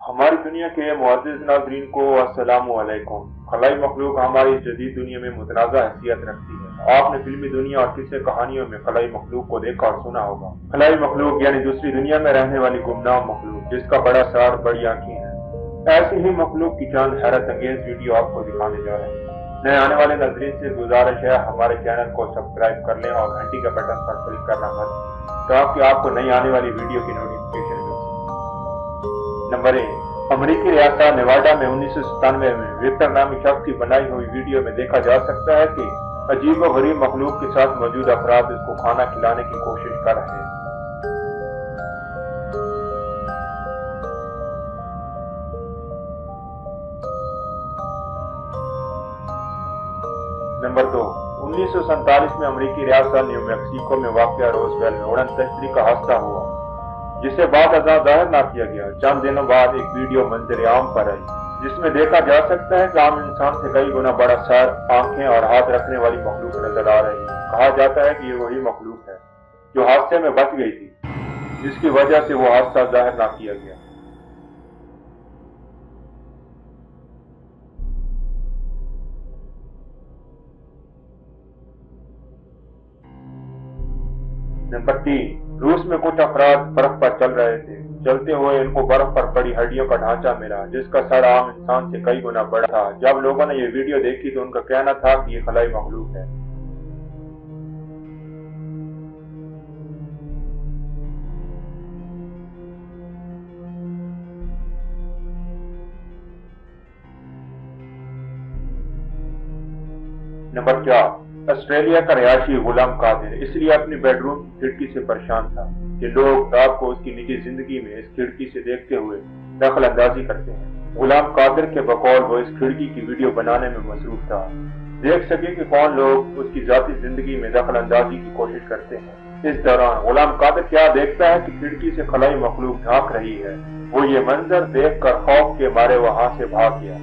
हमारी दुनिया के मुअज़्ज़िज़ नाज़रीन को अस्सलामु अलैकुम। खलाई मखलूक हमारी जदीद दुनिया में मुतनाज़ा हैसियत रखती है। आपने फिल्मी दुनिया और किस्से कहानियों में खलाई मखलूक को देखा और सुना होगा। खलाई मखलूक यानी दूसरी दुनिया में रहने वाली गुमनाम मखलूक, जिसका बड़ा सर, बड़ी आंखें हैं। ऐसी ही मखलूक की चंद हैरत अंगेज वीडियो आपको दिखाने जा रहे हैं। नए आने वाले नाज़रीन से गुजारिश है हमारे चैनल को सब्सक्राइब कर लें और घंटी के बटन पर क्लिक करना मत भूलें ताकि आपको नई आने वाली वीडियो की नोटिफिकेशन मिल सके। नंबर 1, अमेरिकी रियासत नेवाडा में 1997 में विक्टर नामी शख्स की बनाई हुई वीडियो में देखा जा सकता है कि अजीब व गरीब मखलूक के साथ मौजूद अफराद उसको खाना खिलाने की कोशिश कर रहे हैं। नंबर 2, 1947 में अमेरिकी रियासत न्यू मैक्सिको में वाक़या रोज़वेल में उड़न तश्तरी का हादसा हुआ, जिसे बाद अज़ां ज़ाहिर न किया गया। चंद दिनों बाद एक वीडियो मंजर आम पर आई, जिसमें देखा जा सकता है कि आम इंसान से कई गुना बड़ा सर, आंखें और हाथ रखने वाली मखलूक नजर आ रही है। कहा जाता है कि ये वही मखलूक है जो हादसे में बच गई थी, जिसकी वजह से वो हादसा ज़ाहिर न किया गया। नंबर 3, रूस में कुछ अफराद बर्फ पर चल रहे थे। चलते हुए इनको बर्फ पर पड़ी हड्डियों का ढांचा मिला, जिसका सर आम इंसान से कई गुना बड़ा था। जब लोगों ने ये वीडियो देखी तो उनका कहना था कि ये खलाई मखलूक है। नंबर 4, ऑस्ट्रेलिया का रिहायशी गुलाम कादिर इसलिए अपनी बेडरूम की खिड़की से परेशान था कि लोग रात को उसकी निजी जिंदगी में इस खिड़की से देखते हुए दखल अंदाजी करते हैं। गुलाम कादिर के बकौल वो इस खिड़की की वीडियो बनाने में मसरूफ था, देख सके कि कौन लोग उसकी जाती जिंदगी में दखल अंदाजी की कोशिश करते हैं। इस दौरान गुलाम कादिर क्या देखता है कि खिड़की से खलाई मखलूक झांक रही है। वो ये मंजर देखकर खौफ के मारे वहां से भाग गया।